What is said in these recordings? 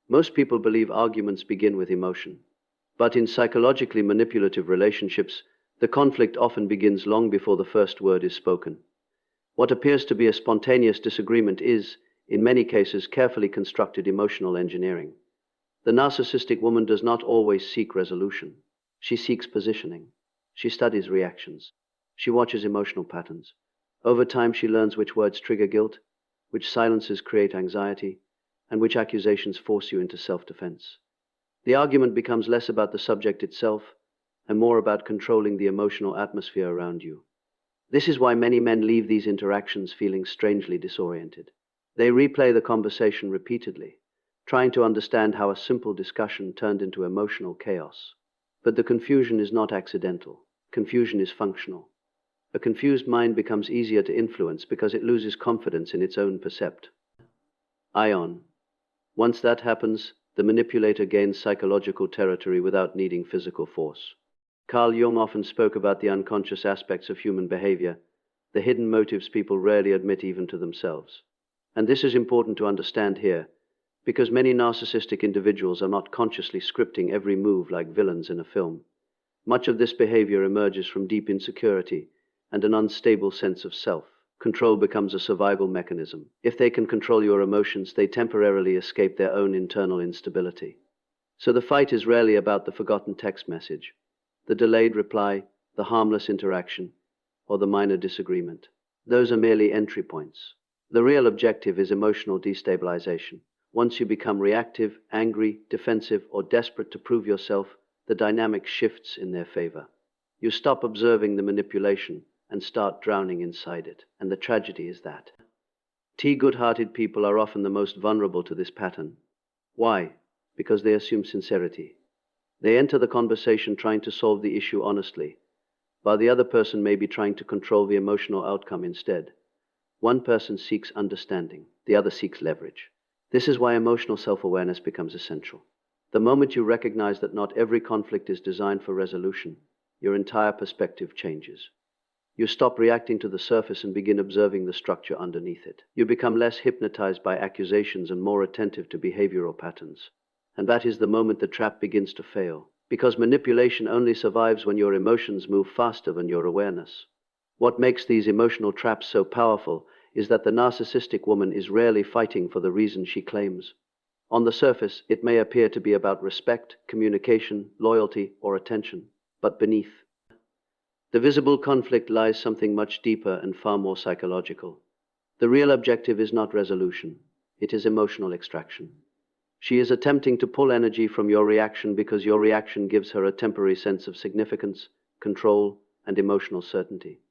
Most people believe arguments begin with emotion. But in psychologically manipulative relationships, the conflict often begins long before the first word is spoken. What appears to be a spontaneous disagreement is, in many cases, carefully constructed emotional engineering. The narcissistic woman does not always seek resolution. She seeks positioning. She studies reactions. She watches emotional patterns. Over time, she learns which words trigger guilt, which silences create anxiety, and which accusations force you into self-defense. The argument becomes less about the subject itself and more about controlling the emotional atmosphere around you. This is why many men leave these interactions feeling strangely disoriented. They replay the conversation repeatedly, trying to understand how a simple discussion turned into emotional chaos. But the confusion is not accidental. Confusion is functional. A confused mind becomes easier to influence because it loses confidence in its own percept. Ion. Once that happens, the manipulator gains psychological territory without needing physical force. Carl Jung often spoke about the unconscious aspects of human behavior, the hidden motives people rarely admit even to themselves. And this is important to understand here, because many narcissistic individuals are not consciously scripting every move like villains in a film. Much of this behavior emerges from deep insecurity and an unstable sense of self. Control becomes a survival mechanism. If they can control your emotions, they temporarily escape their own internal instability. So the fight is rarely about the forgotten text message, the delayed reply, the harmless interaction, or the minor disagreement. Those are merely entry points. The real objective is emotional destabilization. Once you become reactive, angry, defensive, or desperate to prove yourself, the dynamic shifts in their favor. You stop observing the manipulation and start drowning inside it. And the tragedy is that good-hearted people are often the most vulnerable to this pattern. Why? Because they assume sincerity. They enter the conversation trying to solve the issue honestly, while the other person may be trying to control the emotional outcome instead. One person seeks understanding, the other seeks leverage. This is why emotional self-awareness becomes essential. The moment you recognize that not every conflict is designed for resolution, your entire perspective changes. You stop reacting to the surface and begin observing the structure underneath it. You become less hypnotized by accusations and more attentive to behavioral patterns. And that is the moment the trap begins to fail, because manipulation only survives when your emotions move faster than your awareness. What makes these emotional traps so powerful is that the narcissistic woman is rarely fighting for the reason she claims. On the surface, it may appear to be about respect, communication, loyalty, or attention, but beneath the visible conflict lies something much deeper and far more psychological. The real objective is not resolution, it is emotional extraction. She is attempting to pull energy from your reaction because your reaction gives her a temporary sense of significance, control, and emotional certainty.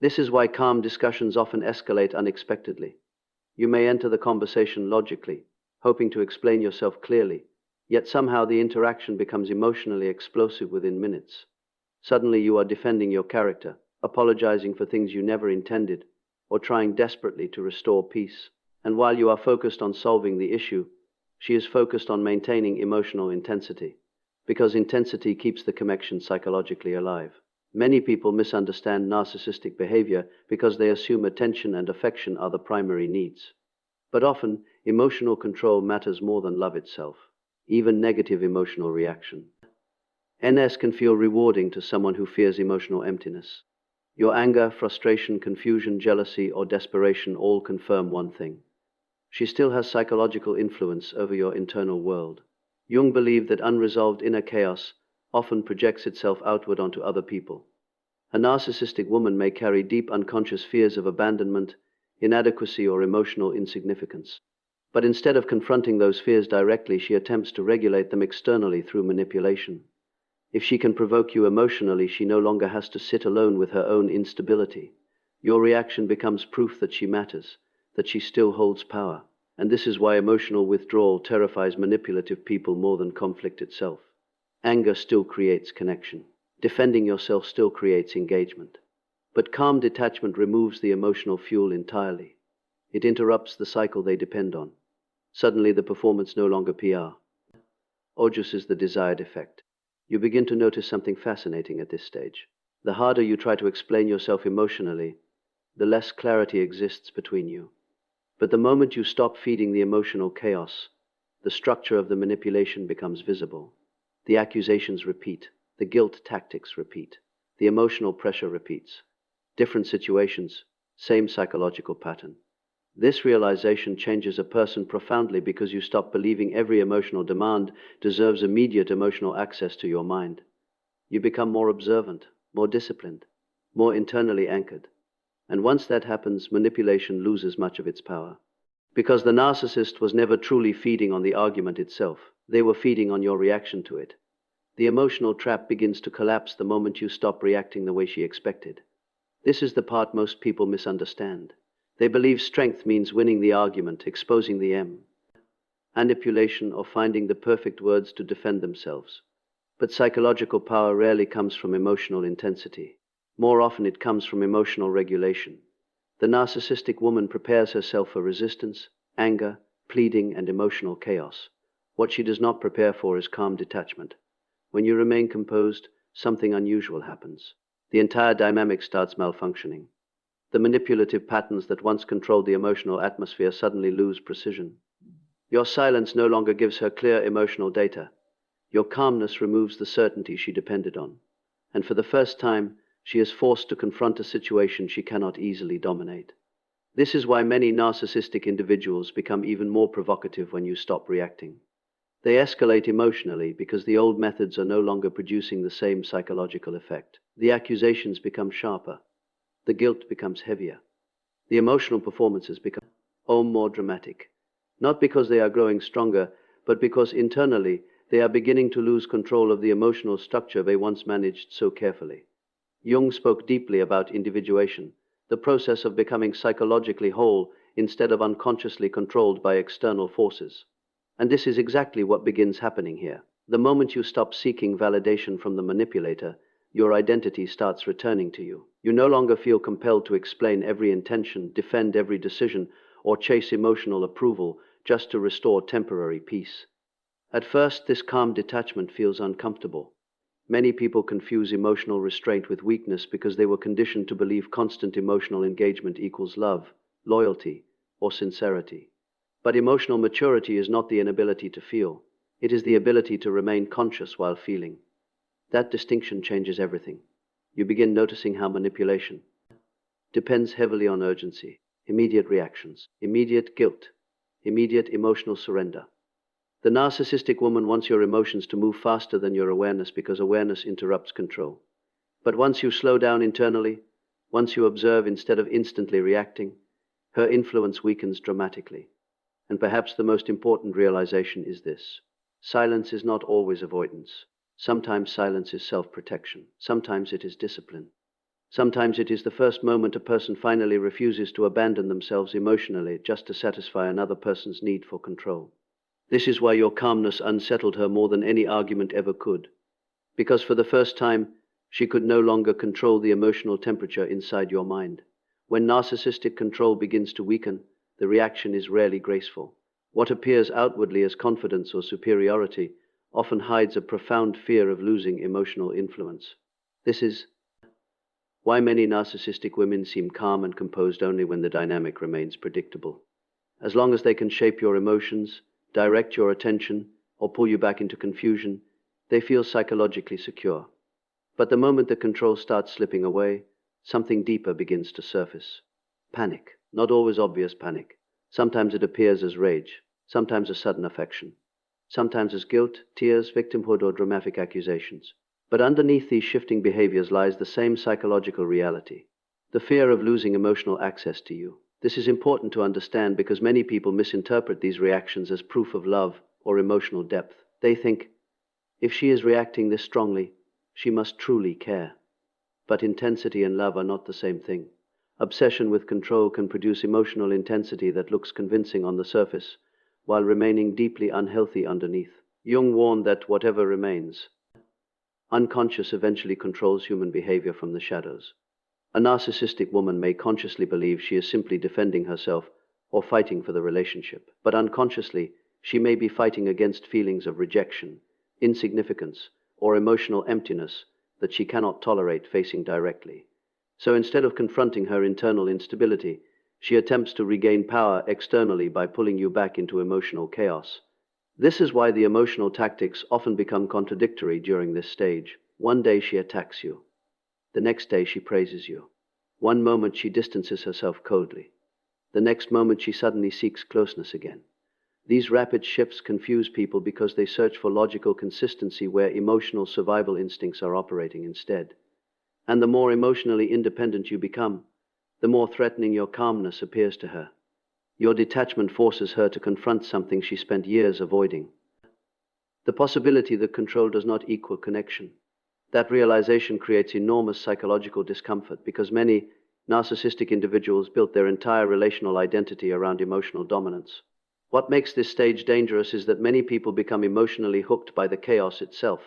This is why calm discussions often escalate unexpectedly. You may enter the conversation logically, hoping to explain yourself clearly, yet somehow the interaction becomes emotionally explosive within minutes. Suddenly you are defending your character, apologizing for things you never intended, or trying desperately to restore peace. And while you are focused on solving the issue, she is focused on maintaining emotional intensity, because intensity keeps the connection psychologically alive. Many people misunderstand narcissistic behavior because they assume attention and affection are the primary needs. But often, emotional control matters more than love itself, even negative emotional reaction. NS can feel rewarding to someone who fears emotional emptiness. Your anger, frustration, confusion, jealousy, or desperation all confirm one thing. She still has psychological influence over your internal world. Jung believed that unresolved inner chaos often projects itself outward onto other people. A narcissistic woman may carry deep unconscious fears of abandonment, inadequacy, or emotional insignificance. But instead of confronting those fears directly, she attempts to regulate them externally through manipulation. If she can provoke you emotionally, she no longer has to sit alone with her own instability. Your reaction becomes proof that she matters, that she still holds power. And this is why emotional withdrawal terrifies manipulative people more than conflict itself. Anger still creates connection. Defending yourself still creates engagement. But calm detachment removes the emotional fuel entirely. It interrupts the cycle they depend on. Suddenly the performance no longer PR. Produces the desired effect. You begin to notice something fascinating at this stage. The harder you try to explain yourself emotionally, the less clarity exists between you. But the moment you stop feeding the emotional chaos, the structure of the manipulation becomes visible. The accusations repeat, the guilt tactics repeat, the emotional pressure repeats. Different situations, same psychological pattern. This realization changes a person profoundly because you stop believing every emotional demand deserves immediate emotional access to your mind. You become more observant, more disciplined, more internally anchored. And once that happens, manipulation loses much of its power. Because the narcissist was never truly feeding on the argument itself. They were feeding on your reaction to it. The emotional trap begins to collapse the moment you stop reacting the way she expected. This is the part most people misunderstand. They believe strength means winning the argument, exposing the manipulation, or finding the perfect words to defend themselves. But psychological power rarely comes from emotional intensity. More often it comes from emotional regulation. The narcissistic woman prepares herself for resistance, anger, pleading, and emotional chaos. What she does not prepare for is calm detachment. When you remain composed, something unusual happens. The entire dynamic starts malfunctioning. The manipulative patterns that once controlled the emotional atmosphere suddenly lose precision. Your silence no longer gives her clear emotional data. Your calmness removes the certainty she depended on. And for the first time, she is forced to confront a situation she cannot easily dominate. This is why many narcissistic individuals become even more provocative when you stop reacting. They escalate emotionally because the old methods are no longer producing the same psychological effect. The accusations become sharper. The guilt becomes heavier. The emotional performances become more dramatic. Not because they are growing stronger, but because internally they are beginning to lose control of the emotional structure they once managed so carefully. Jung spoke deeply about individuation, the process of becoming psychologically whole instead of unconsciously controlled by external forces. And this is exactly what begins happening here. The moment you stop seeking validation from the manipulator, your identity starts returning to you. You no longer feel compelled to explain every intention, defend every decision, or chase emotional approval just to restore temporary peace. At first, this calm detachment feels uncomfortable. Many people confuse emotional restraint with weakness because they were conditioned to believe constant emotional engagement equals love, loyalty, or sincerity. But emotional maturity is not the inability to feel. It is the ability to remain conscious while feeling. That distinction changes everything. You begin noticing how manipulation depends heavily on urgency, immediate reactions, immediate guilt, immediate emotional surrender. The narcissistic woman wants your emotions to move faster than your awareness because awareness interrupts control. But once you slow down internally, once you observe instead of instantly reacting, her influence weakens dramatically. And perhaps the most important realization is this: silence is not always avoidance. Sometimes silence is self-protection. Sometimes it is discipline. Sometimes it is the first moment a person finally refuses to abandon themselves emotionally just to satisfy another person's need for control. This is why your calmness unsettled her more than any argument ever could. Because for the first time, she could no longer control the emotional temperature inside your mind. When narcissistic control begins to weaken, the reaction is rarely graceful. What appears outwardly as confidence or superiority often hides a profound fear of losing emotional influence. This is why many narcissistic women seem calm and composed only when the dynamic remains predictable. As long as they can shape your emotions, direct your attention, or pull you back into confusion, they feel psychologically secure. But the moment the control starts slipping away, something deeper begins to surface. Panic, not always obvious panic. Sometimes it appears as rage, sometimes as sudden affection, sometimes as guilt, tears, victimhood, or dramatic accusations. But underneath these shifting behaviors lies the same psychological reality: the fear of losing emotional access to you. This is important to understand because many people misinterpret these reactions as proof of love or emotional depth. They think, if she is reacting this strongly, she must truly care. But intensity and love are not the same thing. Obsession with control can produce emotional intensity that looks convincing on the surface, while remaining deeply unhealthy underneath. Jung warned that whatever remains unconscious eventually controls human behavior from the shadows. A narcissistic woman may consciously believe she is simply defending herself or fighting for the relationship, but unconsciously, she may be fighting against feelings of rejection, insignificance, or emotional emptiness that she cannot tolerate facing directly. So instead of confronting her internal instability, she attempts to regain power externally by pulling you back into emotional chaos. This is why the emotional tactics often become contradictory during this stage. One day she attacks you. The next day she praises you. One moment she distances herself coldly. The next moment she suddenly seeks closeness again. These rapid shifts confuse people because they search for logical consistency where emotional survival instincts are operating instead. And the more emotionally independent you become, the more threatening your calmness appears to her. Your detachment forces her to confront something she spent years avoiding. The possibility that control does not equal connection. That realization creates enormous psychological discomfort because many narcissistic individuals built their entire relational identity around emotional dominance. What makes this stage dangerous is that many people become emotionally hooked by the chaos itself.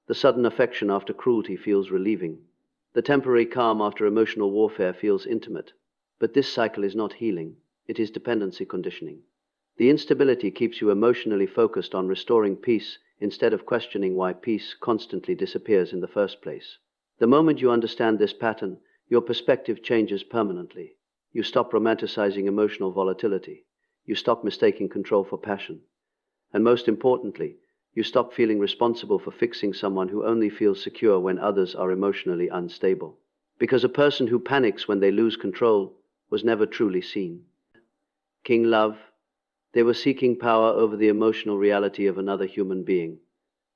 The sudden affection after cruelty feels relieving. The temporary calm after emotional warfare feels intimate. But this cycle is not healing. It is dependency conditioning. The instability keeps you emotionally focused on restoring peace instead of questioning why peace constantly disappears in the first place. The moment you understand this pattern, your perspective changes permanently. You stop romanticizing emotional volatility. You stop mistaking control for passion. And most importantly, you stop feeling responsible for fixing someone who only feels secure when others are emotionally unstable. Because a person who panics when they lose control was never truly seen. King Love, they were seeking power over the emotional reality of another human being.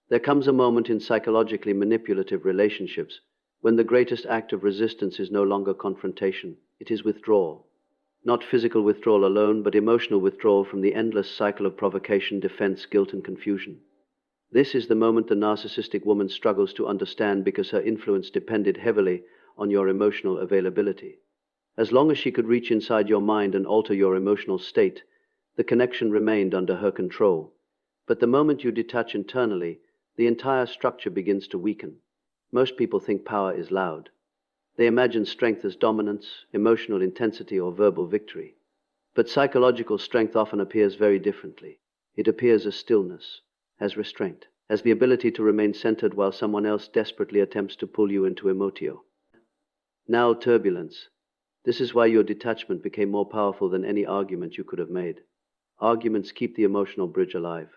There comes a moment in psychologically manipulative relationships when the greatest act of resistance is no longer confrontation, it is withdrawal. Not physical withdrawal alone, but emotional withdrawal from the endless cycle of provocation, defense, guilt, and confusion. This is the moment the narcissistic woman struggles to understand because her influence depended heavily on your emotional availability. As long as she could reach inside your mind and alter your emotional state, the connection remained under her control. But the moment you detach internally, the entire structure begins to weaken. Most people think power is loud. They imagine strength as dominance, emotional intensity, or verbal victory. But psychological strength often appears very differently. It appears as stillness, as restraint, as the ability to remain centered while someone else desperately attempts to pull you into emotio. Now turbulence. This is why your detachment became more powerful than any argument you could have made. Arguments keep the emotional bridge alive.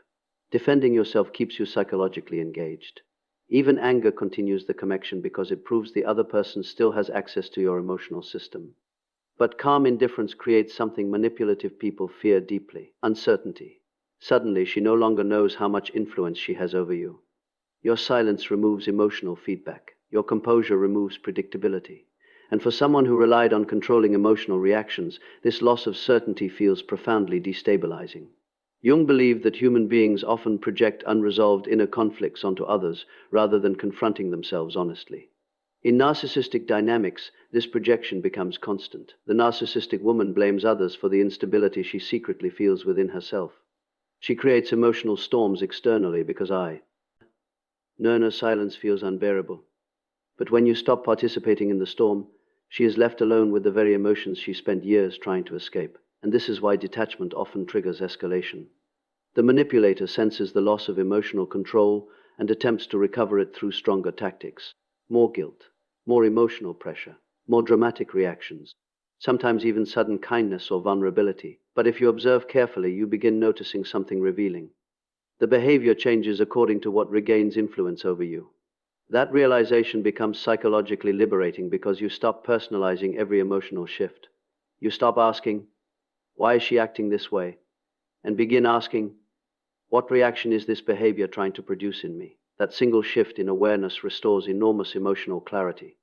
Defending yourself keeps you psychologically engaged. Even anger continues the connection because it proves the other person still has access to your emotional system. But calm indifference creates something manipulative people fear deeply: uncertainty. Suddenly, she no longer knows how much influence she has over you. Your silence removes emotional feedback. Your composure removes predictability. And for someone who relied on controlling emotional reactions, this loss of certainty feels profoundly destabilizing. Jung believed that human beings often project unresolved inner conflicts onto others rather than confronting themselves honestly. In narcissistic dynamics, this projection becomes constant. The narcissistic woman blames others for the instability she secretly feels within herself. She creates emotional storms externally because Nirna's silence feels unbearable. But when you stop participating in the storm, she is left alone with the very emotions she spent years trying to escape. And this is why detachment often triggers escalation. The manipulator senses the loss of emotional control and attempts to recover it through stronger tactics. More guilt, more emotional pressure, more dramatic reactions, sometimes even sudden kindness or vulnerability. But if you observe carefully, you begin noticing something revealing. The behavior changes according to what regains influence over you. That realization becomes psychologically liberating because you stop personalizing every emotional shift. You stop asking, "Why is she acting this way?" and begin asking, "What reaction is this behavior trying to produce in me?" That single shift in awareness restores enormous emotional clarity.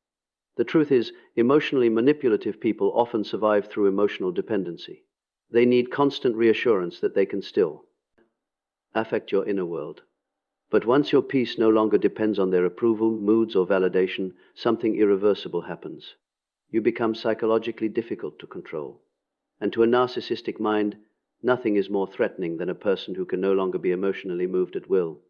The truth is, emotionally manipulative people often survive through emotional dependency. They need constant reassurance that they can still affect your inner world. But once your peace no longer depends on their approval, moods, or validation, something irreversible happens. You become psychologically difficult to control. And to a narcissistic mind, nothing is more threatening than a person who can no longer be emotionally moved at will.